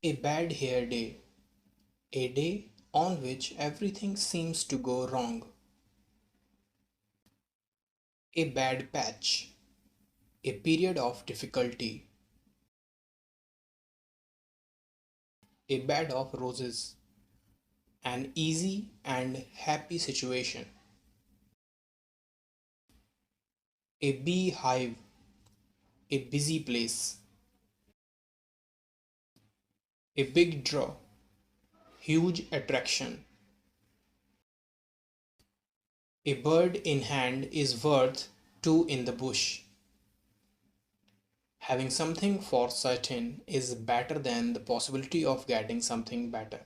A bad hair day. A day on which everything seems to go wrong. A bad patch. A period of difficulty. A bed of roses. An easy and happy situation. A beehive. A busy place. A big draw. Huge attraction. A bird in hand is worth two in the bush. Having something for certain is better than the possibility of getting something better.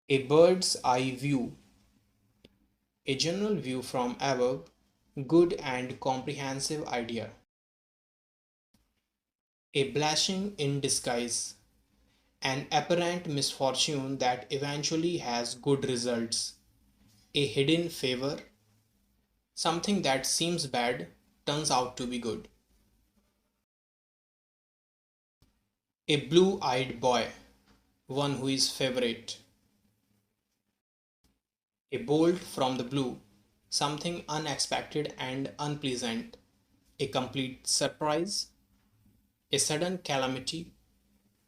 A bird's eye view. A general view from above, good and comprehensive idea. A blessing in disguise. An apparent misfortune that eventually has good results. A hidden favor. Something that seems bad turns out to be good. A blue-eyed boy, one who is favorite. A bolt from the blue, something unexpected and unpleasant. A complete surprise. A sudden calamity.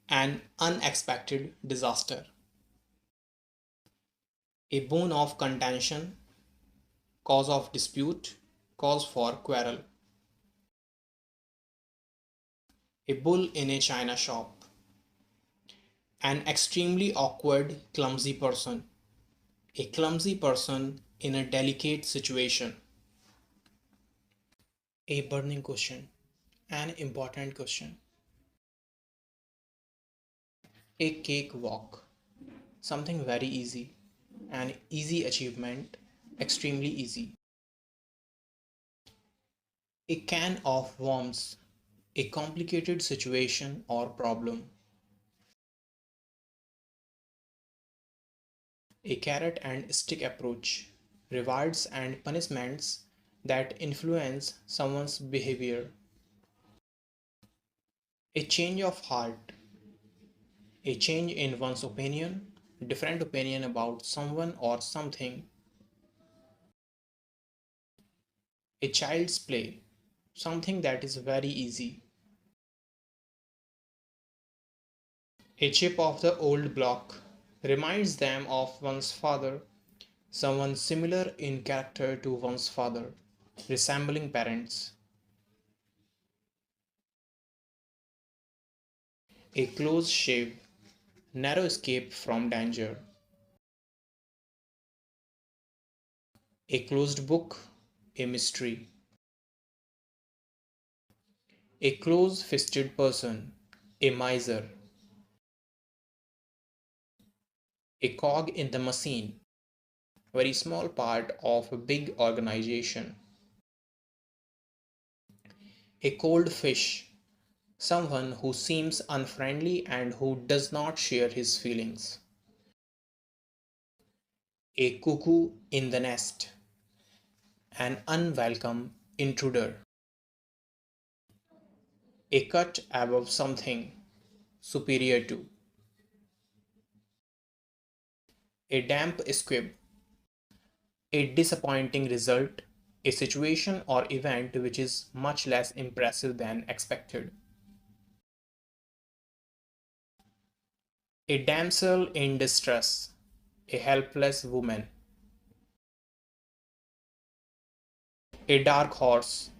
An unexpected disaster. A bone of contention. Cause of dispute. Cause for quarrel. A bull in a china shop. An extremely awkward, clumsy person. A clumsy person in a delicate situation. A burning question. An important question. A cakewalk. Something very easy. An easy achievement. Extremely easy. A can of worms. A complicated situation or problem. A carrot and stick approach. Rewards and punishments that influence someone's behavior. A change of heart. A change in one's opinion, different opinion about someone or something. A child's play, something that is very easy. A chip of the old block reminds them of one's father, someone similar in character to one's father, resembling parents. A close shave, narrow escape from danger. A closed book, a mystery. A close-fisted person, a miser. A cog in the machine, very small part of a big organization. A cold fish, someone who seems unfriendly and who does not share his feelings. A cuckoo in the nest, an unwelcome intruder. A cut above something, superior to. A damp squib, a disappointing result, a situation or event which is much less impressive than expected. A damsel in distress, a helpless woman. A dark horse,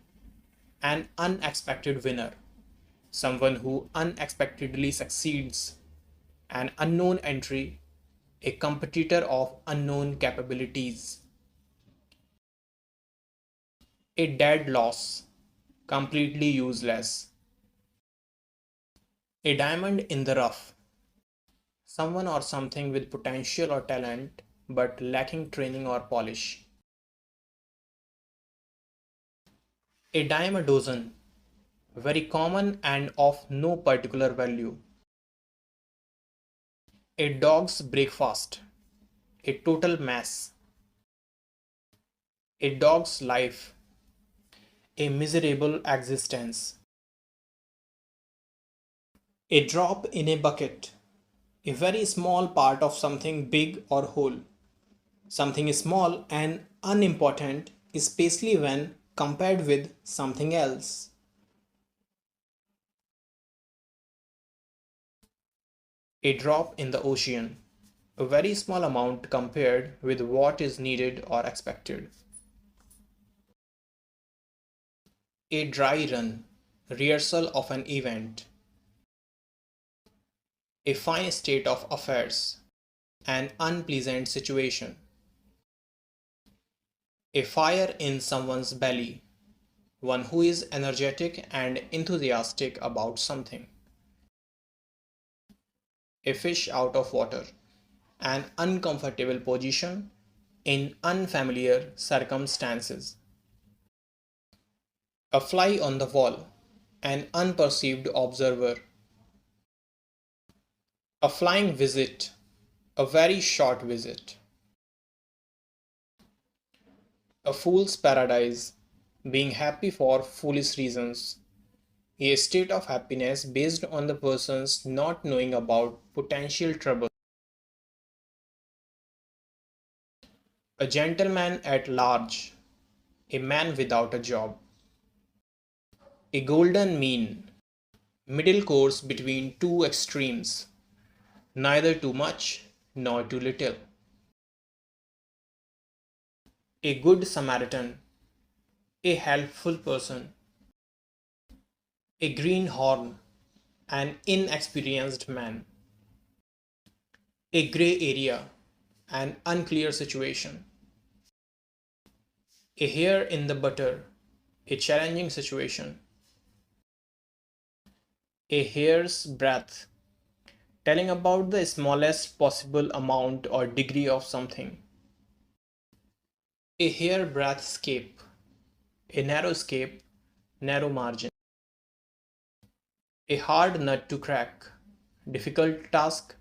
an unexpected winner, someone who unexpectedly succeeds. An unknown entry, a competitor of unknown capabilities. A dead loss, completely useless. A diamond in the rough, someone or something with potential or talent but lacking training or polish. A dime a dozen, very common and of no particular value. A dog's breakfast, a total mess. A dog's life, a miserable existence. A drop in a bucket, a very small part of something big or whole. Something small and unimportant, especially when compared with something else. A drop in the ocean, a very small amount compared with what is needed or expected. A dry run, rehearsal of an event. A fine state of affairs, an unpleasant situation. A fire in someone's belly, one who is energetic and enthusiastic about something. A fish out of water, an uncomfortable position in unfamiliar circumstances. A fly on the wall, an unperceived observer. A flying visit, a very short visit. A fool's paradise, being happy for foolish reasons. A state of happiness based on the person's not knowing about potential trouble. A gentleman at large, a man without a job. A golden mean, middle course between two extremes, neither too much nor too little. A good Samaritan, a helpful person. A greenhorn, an inexperienced man. A grey area, an unclear situation. A hair in the butter, a challenging situation. A hair's breadth, telling about the smallest possible amount or degree of something. A hairbreadth scape, a narrow scape, narrow margin. A hard nut to crack, difficult task,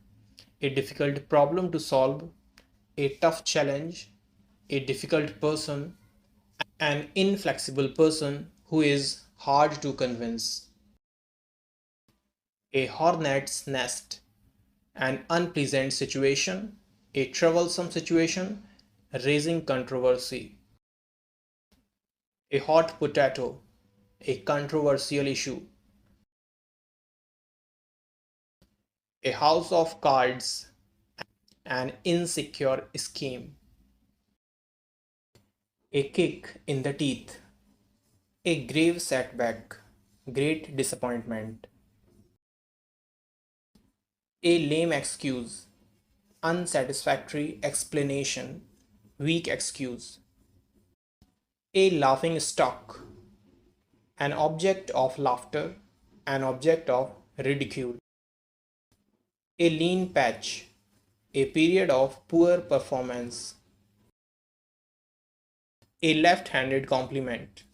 a difficult problem to solve, a tough challenge, a difficult person, an inflexible person who is hard to convince. A hornet's nest, an unpleasant situation, a troublesome situation, raising controversy. A hot potato, a controversial issue. A house of cards, an insecure scheme. A kick in the teeth, a grave setback, great disappointment. A lame excuse, unsatisfactory explanation, weak excuse. A laughing stock, an object of laughter, an object of ridicule. A lean patch, a period of poor performance. A left handed compliment,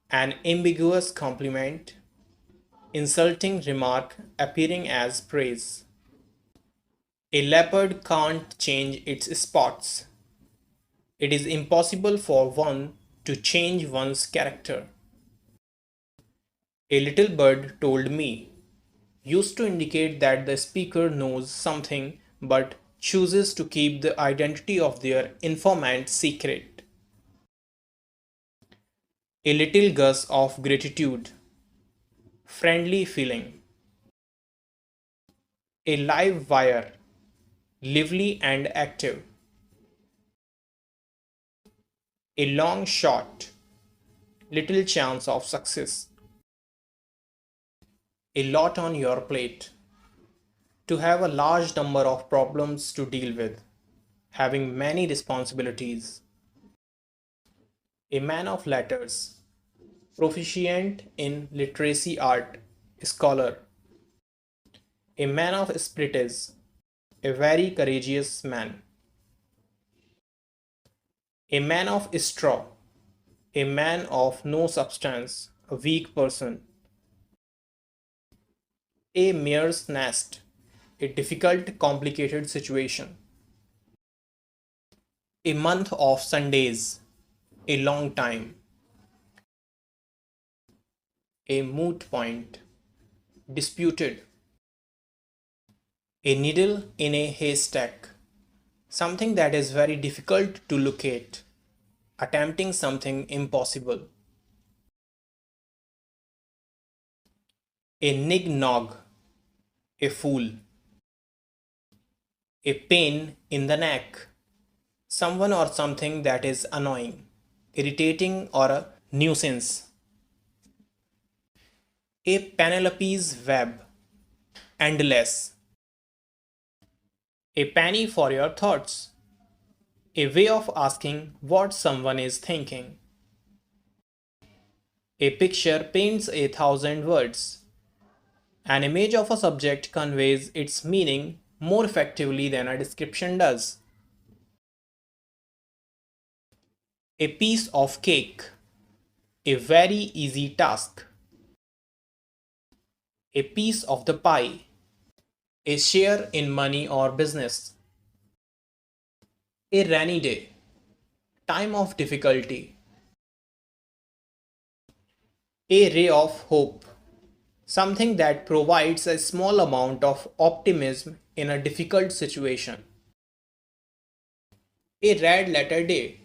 an ambiguous compliment, insulting remark appearing as praise. A leopard can't change its spots. It is impossible for one to change one's character. A little bird told me used to indicate that the speaker knows something but chooses to keep the identity of their informant secret. A little gush of gratitude, friendly feeling. A live wire, lively and active. A long shot, little chance of success. A lot on your plate, to have a large number of problems to deal with, having many responsibilities. A man of letters, proficient in literacy art, scholar. A man of spirits, a very courageous man. A man of straw, a man of no substance, a weak person. A mare's nest, a difficult, complicated situation. A month of Sundays, a long time. A moot point, disputed. A needle in a haystack. Something that is very difficult to locate. Attempting something impossible. A nig-nog. A fool. A pain in the neck. Someone or something that is annoying, irritating, or a nuisance. A Penelope's web. Endless. A penny for your thoughts. A way of asking what someone is thinking. A picture paints 1,000 words. An image of a subject conveys its meaning more effectively than a description does. A piece of cake. A very easy task. A piece of the pie. A share in money or business. A rainy day. Time of difficulty. A ray of hope. Something that provides a small amount of optimism in a difficult situation. A red letter day.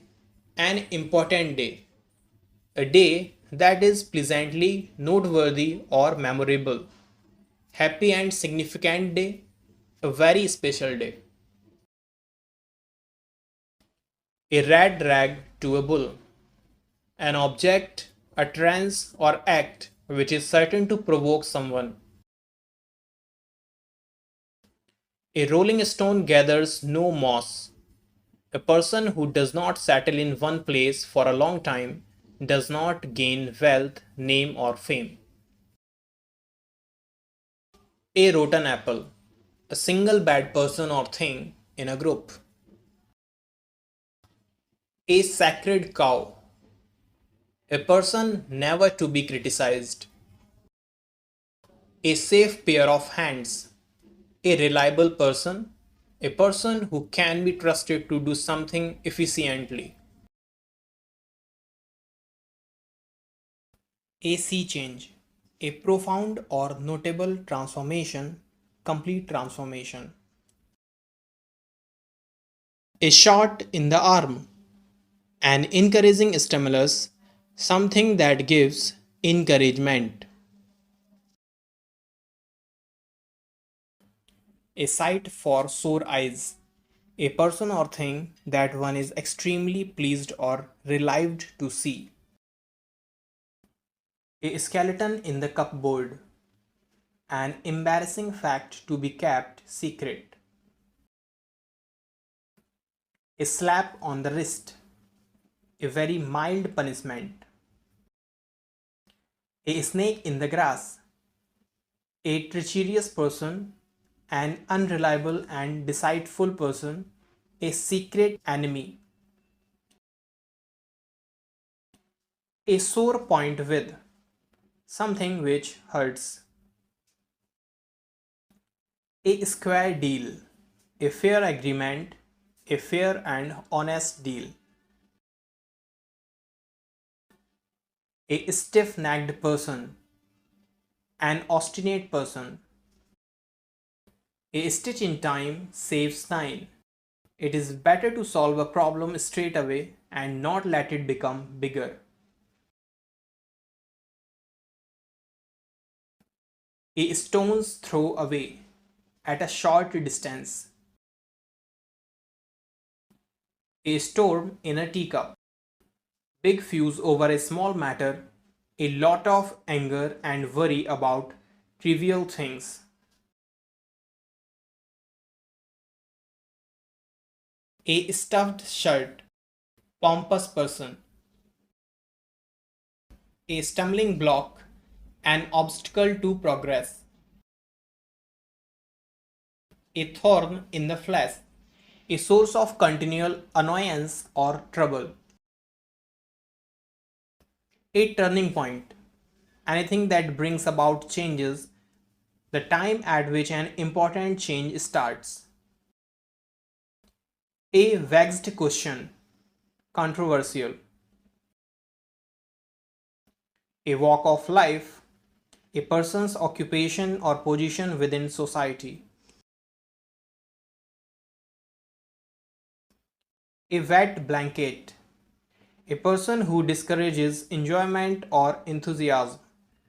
An important day. A day that is pleasantly noteworthy or memorable. Happy and significant day. A very special day. A red rag to a bull. An object, utterance, or act which is certain to provoke someone. A rolling stone gathers no moss. A person who does not settle in one place for a long time does not gain wealth, name, or fame. A rotten apple. A single bad person or thing in a group. A sacred cow. A person never to be criticized. A safe pair of hands. A reliable person. A person who can be trusted to do something efficiently. A sea change. A profound or notable transformation, complete transformation. A shot in the arm. An encouraging stimulus, something that gives encouragement. A sight for sore eyes. A person or thing that one is extremely pleased or relieved to see. A skeleton in the cupboard. An embarrassing fact to be kept secret. A slap on the wrist. A very mild punishment. A snake in the grass. A treacherous person, an unreliable and deceitful person, a secret enemy. A sore point with, something which hurts. A square deal, a fair agreement, a fair and honest deal. A stiff-necked person, an obstinate person. A stitch in time saves nine. It is better to solve a problem straight away and not let it become bigger. A stone's throw away, at a short distance. A storm in a teacup. Big fuse over a small matter, a lot of anger and worry about trivial things. A stuffed shirt, pompous person. A stumbling block, an obstacle to progress. A thorn in the flesh, a source of continual annoyance or trouble. A turning point, anything that brings about changes, the time at which an important change starts. A vexed question, controversial. A walk of life, a person's occupation or position within society. A wet blanket. A person who discourages enjoyment or enthusiasm.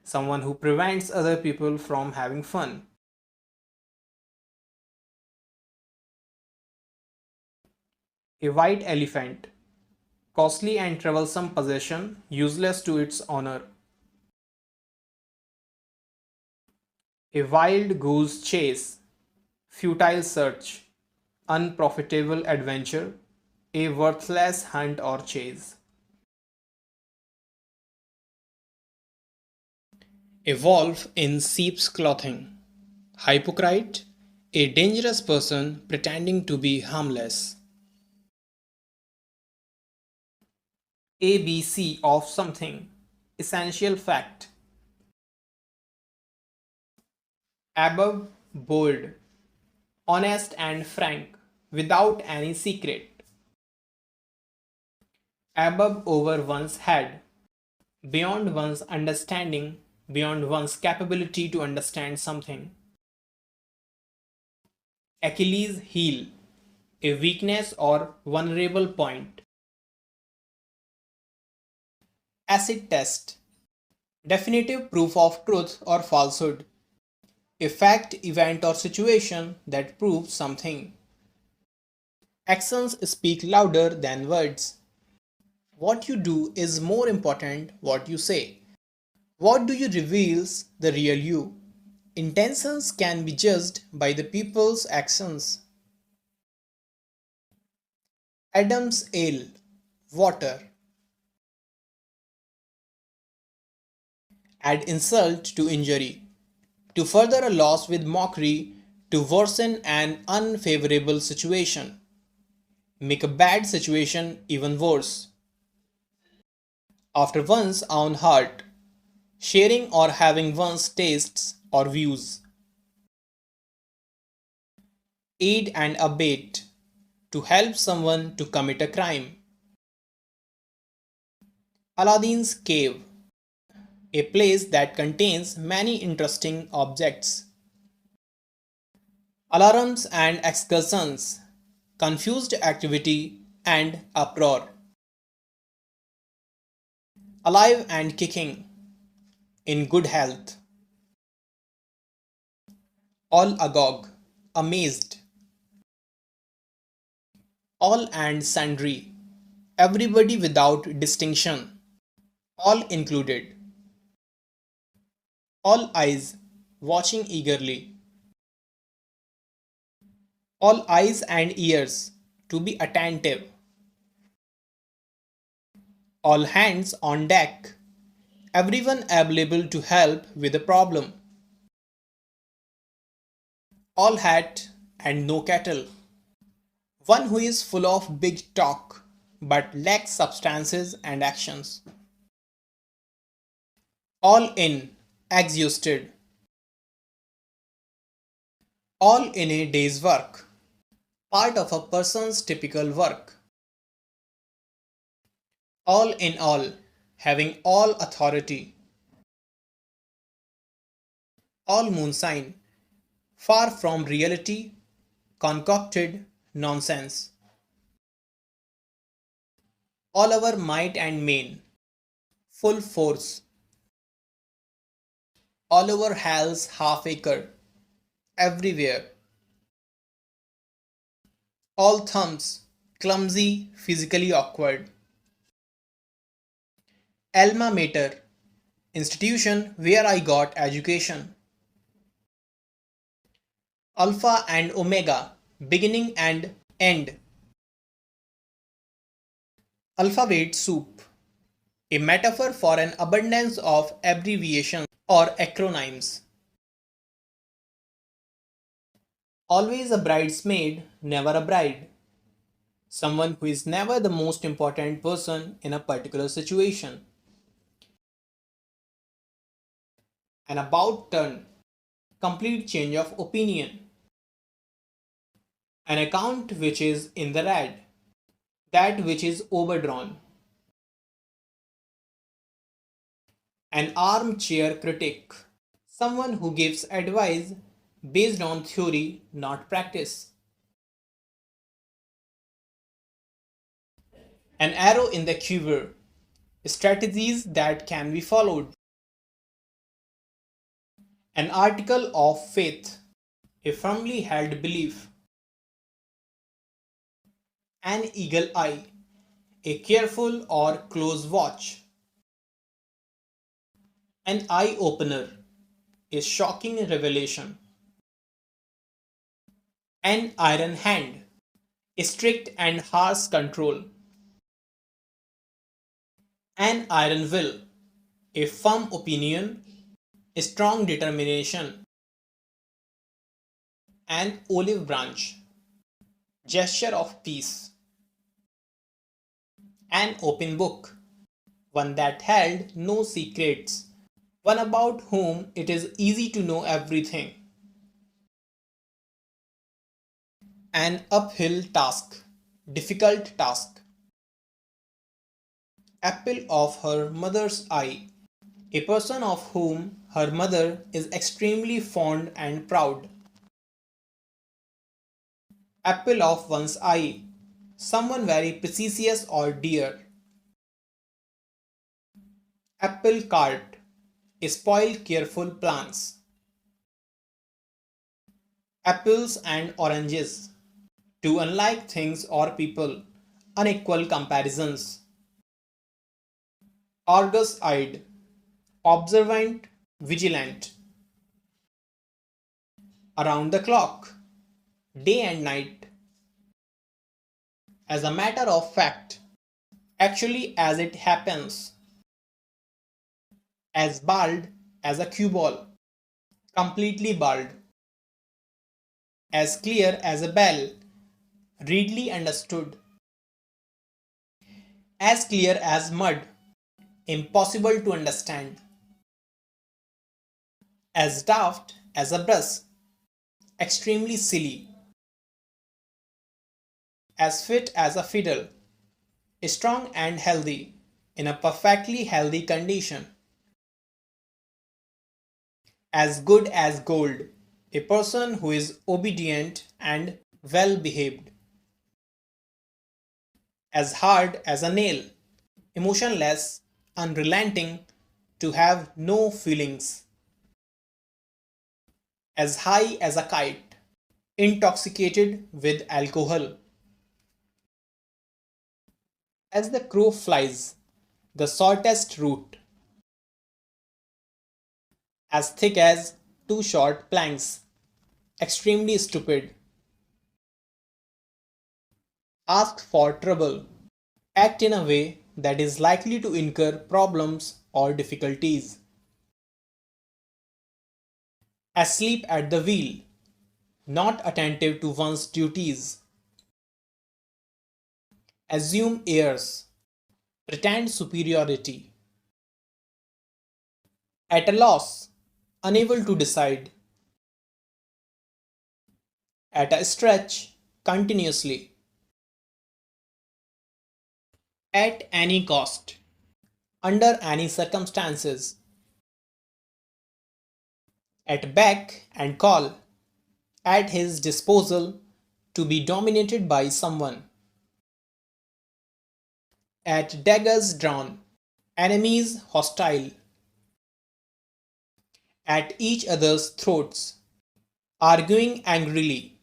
Someone who prevents other people from having fun. A white elephant. Costly and troublesome possession, useless to its owner. A wild goose chase. Futile search. Unprofitable adventure. A worthless hunt or chase. A wolf in sheep's clothing. Hypocrite, a dangerous person pretending to be harmless. ABC of something. Essential fact. Above, bold. Honest and frank. Without any secret. Above over one's head. Beyond one's understanding. Beyond one's capability to understand something. Achilles' heel. A weakness or vulnerable point. Acid test. Definitive proof of truth or falsehood. A fact, event, or situation that proves something. Actions speak louder than words. What you do is more important what you say. What do you reveals the real you. Intentions can be judged by the people's actions. Adam's ale. Water. Add insult to injury. To further a loss with mockery, to worsen an unfavorable situation. Make a bad situation even worse. After one's own heart. Sharing or having one's tastes or views. Aid and abet. To help someone to commit a crime. Aladdin's cave. A place that contains many interesting objects. Alarms and excursions. Confused activity and uproar. Alive and kicking. In good health. All agog. Amazed. All and sundry. Everybody without distinction. All included. All eyes. Watching eagerly. All eyes and ears. To be attentive. All hands on deck. Everyone available to help with a problem. All hat and no kettle. One who is full of big talk but lacks substances and actions. All in, exhausted. All in a day's work. Part of a person's typical work. All in all, having all authority. All moonshine, far from reality, concocted nonsense. All our might and main, full force. All over hell's half acre, everywhere. All thumbs, clumsy, physically awkward. Alma mater, institution where I got education. Alpha and omega, beginning and end. Alphabet soup, a metaphor for an abundance of abbreviations or acronyms. Always a bridesmaid, never a bride. Someone who is never the most important person in a particular situation. An about turn, complete change of opinion. An account which is in the red, that which is overdrawn. An armchair critic, someone who gives advice based on theory, not practice. An arrow in the quiver, strategies that can be followed. An article of faith, a firmly held belief. An eagle eye, a careful or close watch. An eye opener, a shocking revelation. An iron hand, a strict and harsh control. An iron will, a firm opinion, a strong determination. An olive branch, gesture of peace. An open book, one that held no secrets, one about whom it is easy to know everything. An uphill task, difficult task. Apple of her mother's eye, a person of whom her mother is extremely fond and proud. Apple of one's eye, someone very precious or dear. Apple cart, a spoil careful plants. Apples and oranges, two unlike things or people, unequal comparisons. Argus eyed, observant, vigilant. Around the clock, day and night. As a matter of fact, actually as it happens. As bald as a cue ball, completely bald. As clear as a bell, readily understood. As clear as mud, impossible to understand. As daft as a brush, extremely silly. As fit as a fiddle, strong and healthy, in a perfectly healthy condition. As good as gold, a person who is obedient and well behaved. As hard as a nail, emotionless, unrelenting, to have no feelings. As high as a kite, intoxicated with alcohol. As the crow flies, the shortest route. As thick as two short planks, extremely stupid. Ask for trouble, act in a way that is likely to incur problems or difficulties. Asleep at the wheel, not attentive to one's duties. Assume airs, pretend superiority. At a loss, unable to decide. At a stretch, continuously. At any cost, under any circumstances. At beck and call, at his disposal, to be dominated by someone. At daggers drawn, enemies hostile. At each other's throats, arguing angrily.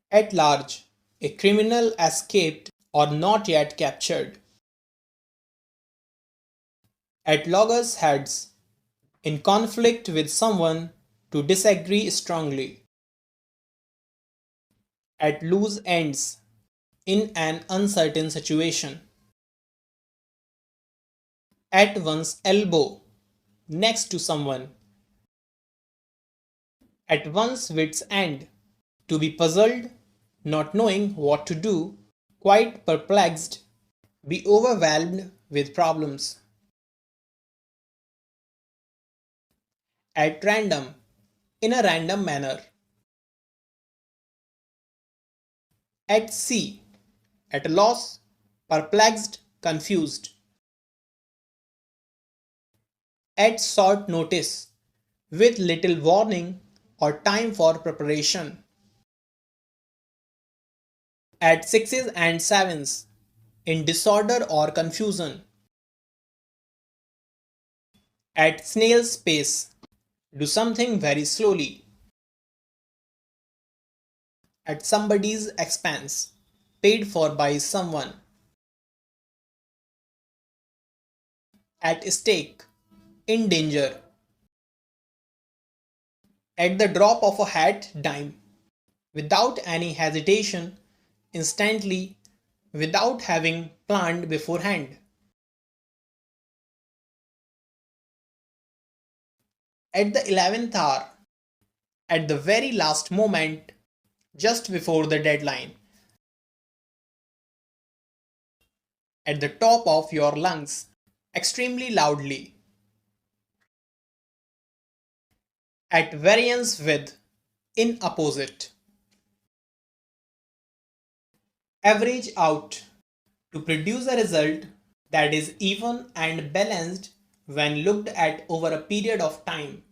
At large, a criminal escaped or not yet captured. At loggerheads, in conflict with someone, to disagree strongly. At loose ends, in an uncertain situation. At one's elbow, next to someone. At one's wit's end, to be puzzled, not knowing what to do, quite perplexed, be overwhelmed with problems. At random, in a random manner. At sea, at a loss, perplexed, confused. At short notice, with little warning or time for preparation. at sixes and sevens, in disorder or confusion, at snail's pace, do something very slowly, at somebody's expense, paid for by someone, at stake, in danger, at the drop of a hat dime, without any hesitation, instantly, without having planned beforehand, at the 11th hour, at the very last moment, just before the deadline, at the top of your lungs, extremely loudly, at variance with, in opposite, average out to produce a result that is even and balanced when looked at over a period of time.